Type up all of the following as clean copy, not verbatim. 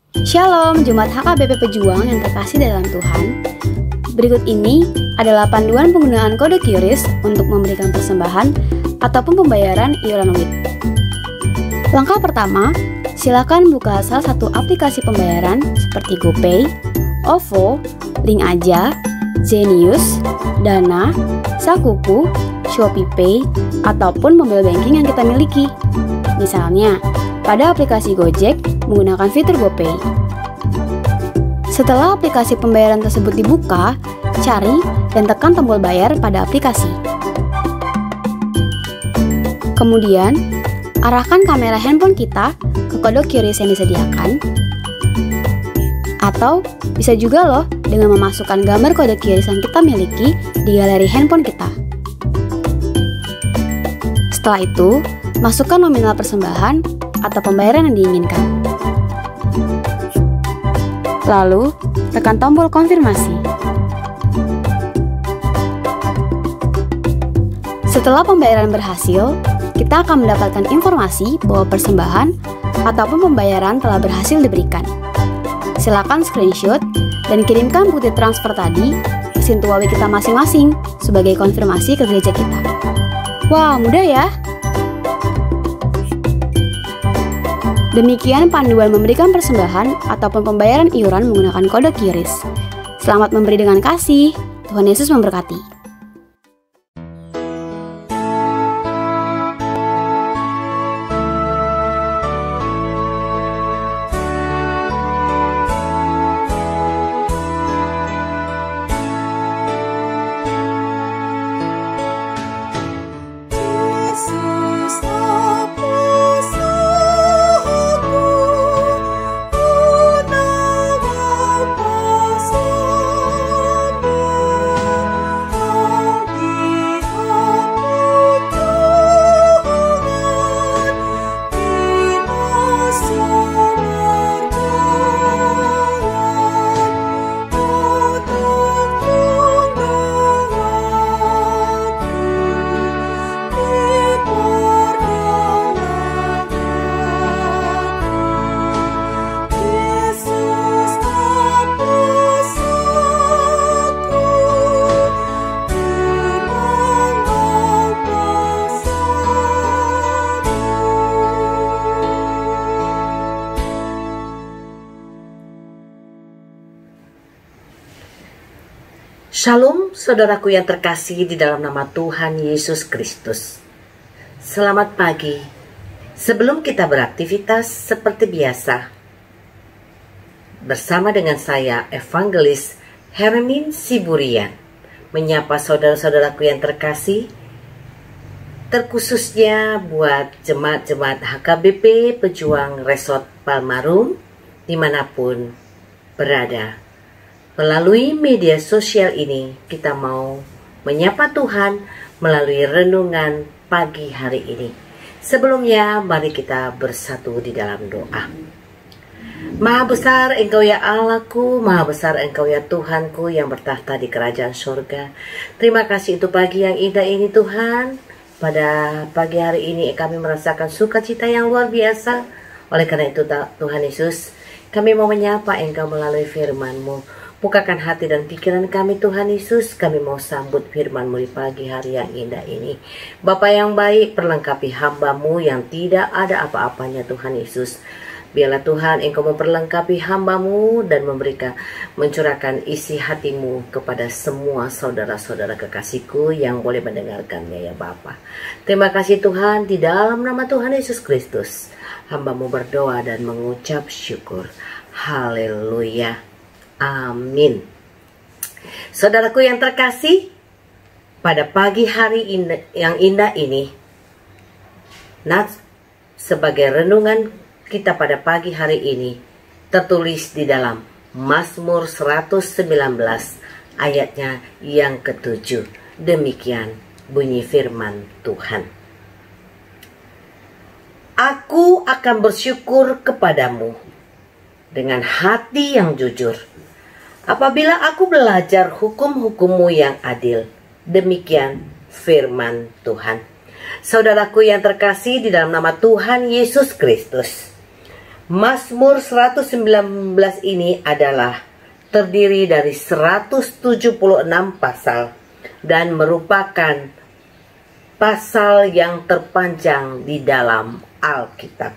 Shalom, Jemaat HKBP Pejuang yang terkasih dalam Tuhan. Berikut ini adalah panduan penggunaan kode QRIS untuk memberikan persembahan ataupun pembayaran iuran WIT. Langkah pertama, silakan buka salah satu aplikasi pembayaran seperti GoPay, OVO, Link Aja, Zenius, Dana, Sakuku, ShopeePay, ataupun mobile banking yang kita miliki. Misalnya, pada aplikasi Gojek menggunakan fitur GoPay. Setelah aplikasi pembayaran tersebut dibuka, cari dan tekan tombol bayar pada aplikasi. Kemudian, arahkan kamera handphone kita ke kode QRIS yang disediakan. Atau bisa juga loh dengan memasukkan gambar kode QRIS yang kita miliki di galeri handphone kita. Setelah itu, masukkan nominal persembahan atau pembayaran yang diinginkan. Lalu, tekan tombol konfirmasi. Setelah pembayaran berhasil, kita akan mendapatkan informasi bahwa persembahan ataupun pembayaran telah berhasil diberikan. Silakan screenshot dan kirimkan bukti transfer tadi ke Sintuawi kita masing-masing sebagai konfirmasi ke gereja kita. Wah, mudah ya? Demikian panduan memberikan persembahan ataupun pembayaran iuran menggunakan kode QRIS. Selamat memberi dengan kasih. Tuhan Yesus memberkati. Shalom saudaraku yang terkasih di dalam nama Tuhan Yesus Kristus. Selamat pagi. Sebelum kita beraktivitas seperti biasa, bersama dengan saya Evangelis Hermin Siburian, menyapa saudara-saudaraku yang terkasih, terkhususnya buat jemaat-jemaat HKBP Pejuang Resort Palmarum dimanapun berada. Melalui media sosial ini, kita mau menyapa Tuhan melalui renungan pagi hari ini. Sebelumnya, mari kita bersatu di dalam doa. Maha besar Engkau ya Allahku, maha besar Engkau ya Tuhanku yang bertahta di kerajaan surga. Terima kasih untuk pagi yang indah ini Tuhan. Pada pagi hari ini kami merasakan sukacita yang luar biasa. Oleh karena itu Tuhan Yesus, kami mau menyapa Engkau melalui firman-Mu. Bukakan hati dan pikiran kami Tuhan Yesus. Kami mau sambut firman-Mu di pagi hari yang indah ini. Bapa yang baik, perlengkapi hamba-Mu yang tidak ada apa-apanya Tuhan Yesus. Biarlah Tuhan Engkau memperlengkapi hamba-Mu dan mencurahkan isi hati-Mu kepada semua saudara-saudara kekasihku yang boleh mendengarkannya ya Bapa. Terima kasih Tuhan, di dalam nama Tuhan Yesus Kristus hamba-Mu berdoa dan mengucap syukur. Haleluya. Amin. Saudaraku yang terkasih, pada pagi hari yang indah ini, sebagai renungan kita pada pagi hari ini, tertulis di dalam Mazmur 119 ayatnya yang ke-7. Demikian bunyi firman Tuhan. Aku akan bersyukur kepadamu dengan hati yang jujur. Apabila aku belajar hukum-hukum-Mu yang adil. Demikian firman Tuhan. Saudaraku yang terkasih di dalam nama Tuhan Yesus Kristus. Mazmur 119 ini adalah terdiri dari 176 pasal dan merupakan pasal yang terpanjang di dalam Alkitab.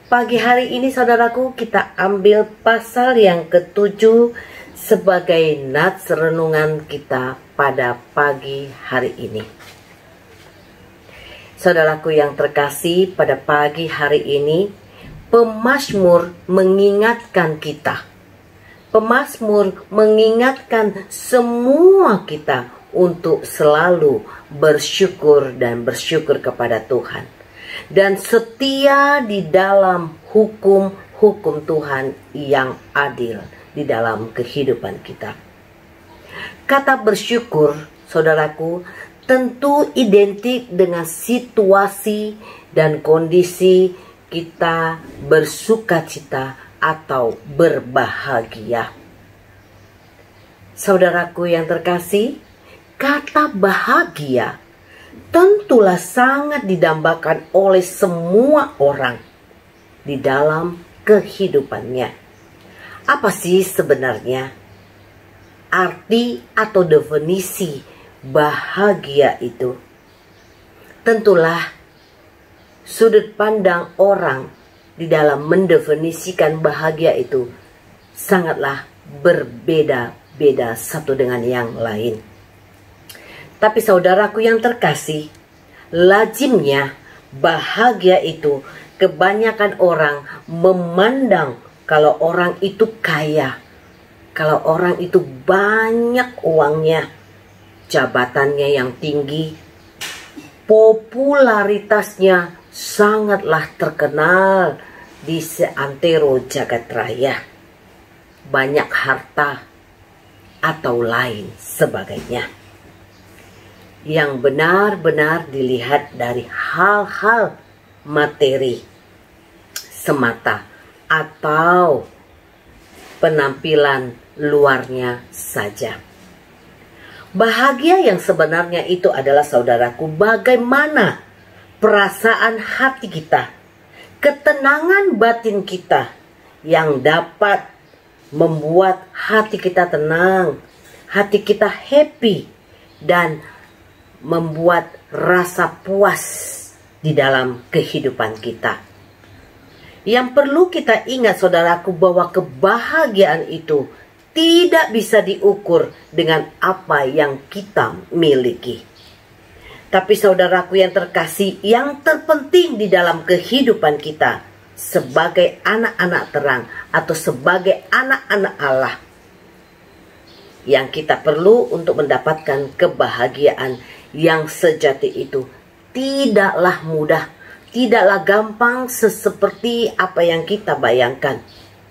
Pagi hari ini saudaraku, kita ambil pasal yang ke-7 sebagai nats renungan kita pada pagi hari ini. Saudaraku yang terkasih, pada pagi hari ini pemazmur mengingatkan kita. Pemazmur mengingatkan semua kita untuk selalu bersyukur dan bersyukur kepada Tuhan. Dan setia di dalam hukum-hukum Tuhan yang adil di dalam kehidupan kita. Kata bersyukur, saudaraku, tentu identik dengan situasi dan kondisi kita bersukacita atau berbahagia. Saudaraku yang terkasih, kata bahagia tentulah sangat didambakan oleh semua orang di dalam kehidupannya. Apa sih sebenarnya arti atau definisi bahagia itu? Tentulah sudut pandang orang di dalam mendefinisikan bahagia itu sangatlah berbeda-beda satu dengan yang lain. Tapi saudaraku yang terkasih, lazimnya bahagia itu kebanyakan orang memandang kalau orang itu kaya, kalau orang itu banyak uangnya, jabatannya yang tinggi, popularitasnya sangatlah terkenal di seantero jagat raya, banyak harta atau lain sebagainya, yang benar-benar dilihat dari hal-hal materi semata atau penampilan luarnya saja. Bahagia yang sebenarnya itu adalah, saudaraku, bagaimana perasaan hati kita, ketenangan batin kita yang dapat membuat hati kita tenang, hati kita happy, dan membuat rasa puas di dalam kehidupan kita. Yang perlu kita ingat, saudaraku, bahwa kebahagiaan itu tidak bisa diukur dengan apa yang kita miliki. Tapi saudaraku yang terkasih, yang terpenting di dalam kehidupan kita sebagai anak-anak terang atau sebagai anak-anak Allah, yang kita perlu untuk mendapatkan kebahagiaan yang sejati itu tidaklah mudah, tidaklah gampang seperti apa yang kita bayangkan.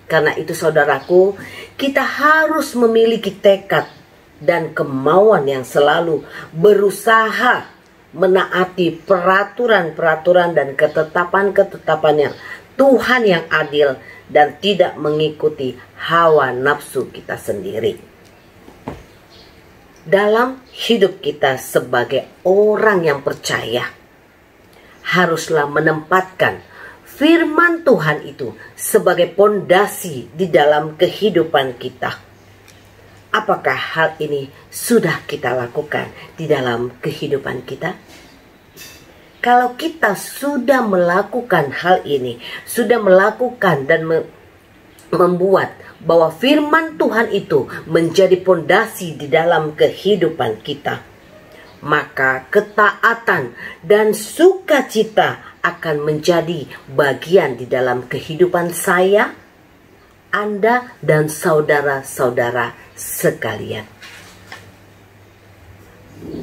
Karena itu saudaraku, kita harus memiliki tekad dan kemauan yang selalu berusaha menaati peraturan-peraturan dan ketetapan-ketetapan yang Tuhan yang adil dan tidak mengikuti hawa nafsu kita sendiri. Dalam hidup kita sebagai orang yang percaya, haruslah menempatkan firman Tuhan itu sebagai pondasi di dalam kehidupan kita. Apakah hal ini sudah kita lakukan di dalam kehidupan kita? Kalau kita sudah melakukan hal ini, sudah melakukan dan membuat bahwa firman Tuhan itu menjadi pondasi di dalam kehidupan kita, maka ketaatan dan sukacita akan menjadi bagian di dalam kehidupan saya, Anda, dan saudara-saudara sekalian.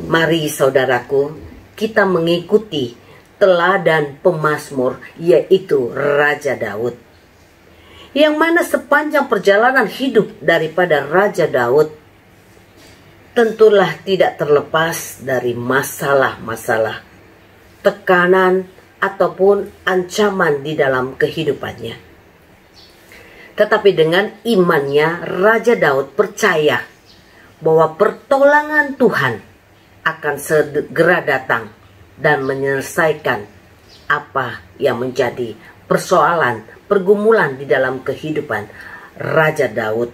Mari saudaraku, kita mengikuti teladan pemazmur, yaitu Raja Daud, yang mana sepanjang perjalanan hidup daripada Raja Daud tentulah tidak terlepas dari masalah-masalah, tekanan ataupun ancaman di dalam kehidupannya. Tetapi dengan imannya, Raja Daud percaya bahwa pertolongan Tuhan akan segera datang dan menyelesaikan apa yang menjadi persoalan, pergumulan di dalam kehidupan Raja Daud.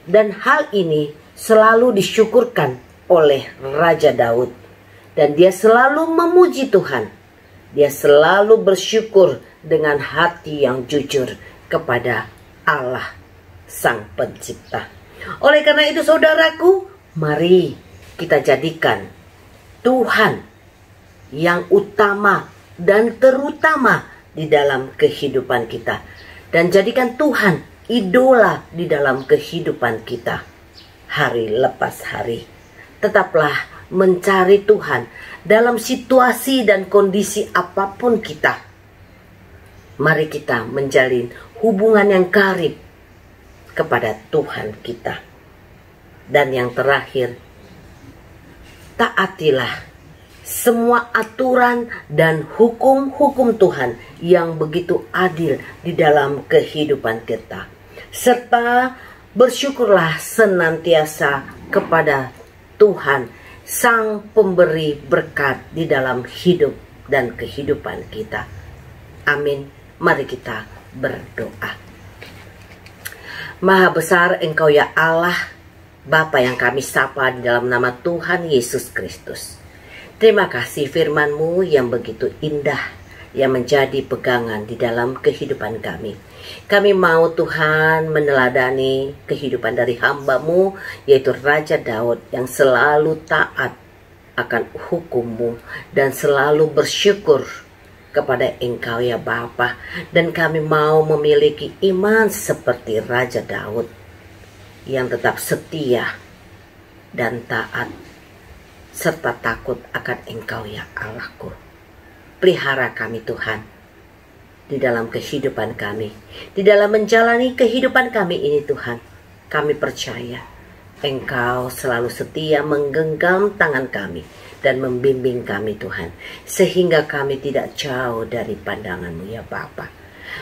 Dan hal ini selalu disyukurkan oleh Raja Daud. Dan dia selalu memuji Tuhan. Dia selalu bersyukur dengan hati yang jujur kepada Allah Sang Pencipta. Oleh karena itu saudaraku, mari kita jadikan Tuhan yang utama dan terutama di dalam kehidupan kita. Dan jadikan Tuhan idola di dalam kehidupan kita hari lepas hari. Tetaplah mencari Tuhan dalam situasi dan kondisi apapun kita. Mari kita menjalin hubungan yang karib kepada Tuhan kita. Dan yang terakhir, taatilah semua aturan dan hukum-hukum Tuhan yang begitu adil di dalam kehidupan kita. Serta bersyukurlah senantiasa kepada Tuhan, Sang Pemberi berkat di dalam hidup dan kehidupan kita. Amin. Mari kita berdoa. Maha besar Engkau ya Allah, Bapa yang kami sapa di dalam nama Tuhan Yesus Kristus. Terima kasih firman-Mu yang begitu indah, yang menjadi pegangan di dalam kehidupan kami. Kami mau Tuhan meneladani kehidupan dari hamba-Mu, yaitu Raja Daud yang selalu taat akan hukum-Mu dan selalu bersyukur kepada Engkau ya Bapa. Dan kami mau memiliki iman seperti Raja Daud yang tetap setia dan taat serta takut akan Engkau ya Allahku. Pelihara kami Tuhan di dalam kehidupan kami, di dalam menjalani kehidupan kami ini Tuhan. Kami percaya Engkau selalu setia menggenggam tangan kami dan membimbing kami Tuhan, sehingga kami tidak jauh dari pandangan-Mu ya Bapa.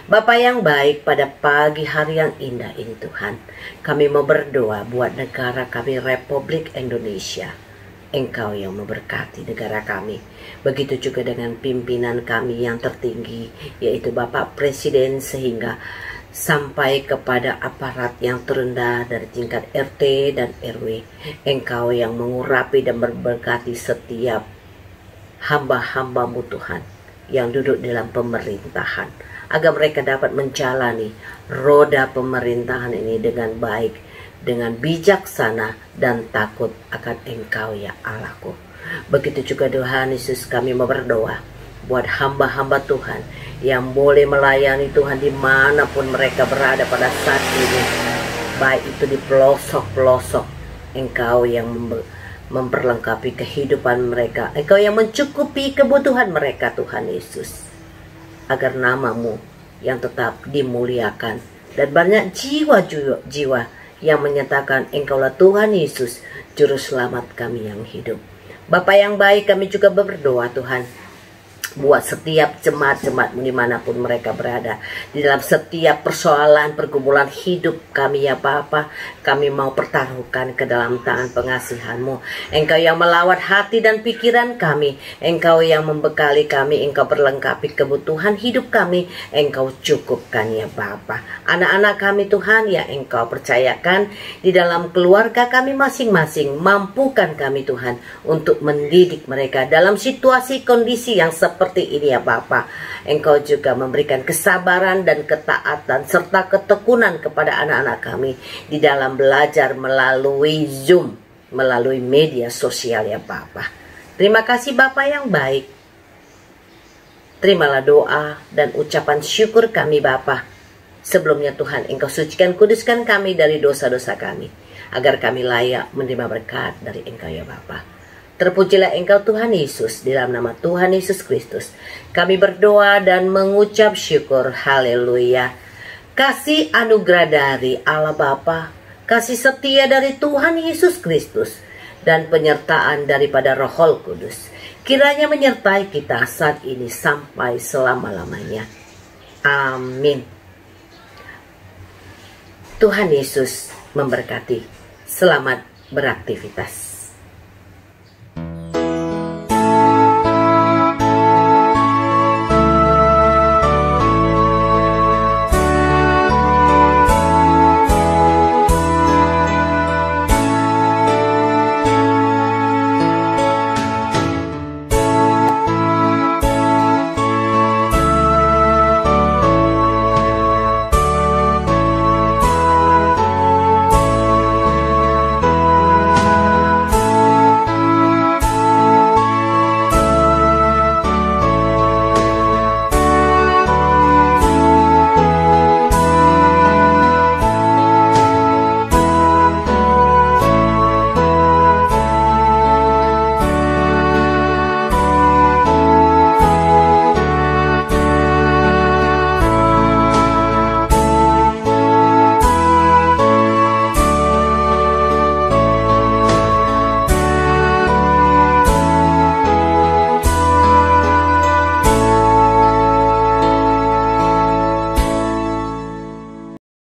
Bapa yang baik, pada pagi hari yang indah ini Tuhan, kami mau berdoa buat negara kami Republik Indonesia. Engkau yang memberkati negara kami. Begitu juga dengan pimpinan kami yang tertinggi, yaitu Bapak Presiden, sehingga sampai kepada aparat yang terendah dari tingkat RT dan RW. Engkau yang mengurapi dan memberkati setiap hamba-hamba-Mu Tuhan yang duduk dalam pemerintahan, agar mereka dapat menjalani roda pemerintahan ini dengan baik, dengan bijaksana dan takut akan Engkau ya Allahku. Begitu juga Tuhan Yesus, kami mau berdoa buat hamba-hamba Tuhan yang boleh melayani Tuhan dimanapun mereka berada pada saat ini, baik itu di pelosok-pelosok. Engkau yang memperlengkapi kehidupan mereka, Engkau yang mencukupi kebutuhan mereka Tuhan Yesus, agar nama-Mu yang tetap dimuliakan dan banyak jiwa-jiwa yang menyatakan Engkaulah Tuhan Yesus, Juru Selamat kami yang hidup. Bapa yang baik, kami juga berdoa Tuhan buat setiap jemaat-jemaat-Mu dimanapun mereka berada, di dalam setiap persoalan pergumulan hidup kami ya Bapa. Kami mau pertaruhkan ke dalam tangan pengasihan-Mu. Engkau yang melawat hati dan pikiran kami, Engkau yang membekali kami, Engkau perlengkapi kebutuhan hidup kami, Engkau cukupkan ya Bapa. Anak-anak kami Tuhan yang Engkau percayakan di dalam keluarga kami masing-masing, mampukan kami Tuhan untuk mendidik mereka dalam situasi kondisi yang seperti ini ya Bapa. Engkau juga memberikan kesabaran dan ketaatan serta ketekunan kepada anak-anak kami di dalam belajar melalui Zoom, melalui media sosial ya Bapa. Terima kasih Bapa yang baik. Terimalah doa dan ucapan syukur kami Bapa. Sebelumnya Tuhan, Engkau sucikan kuduskan kami dari dosa-dosa kami, agar kami layak menerima berkat dari Engkau ya Bapa. Terpujilah Engkau Tuhan Yesus, di dalam nama Tuhan Yesus Kristus kami berdoa dan mengucap syukur. Haleluya. Kasih anugerah dari Allah Bapa, kasih setia dari Tuhan Yesus Kristus, dan penyertaan daripada Roh Kudus kiranya menyertai kita saat ini sampai selama-lamanya. Amin. Tuhan Yesus memberkati. Selamat beraktivitas.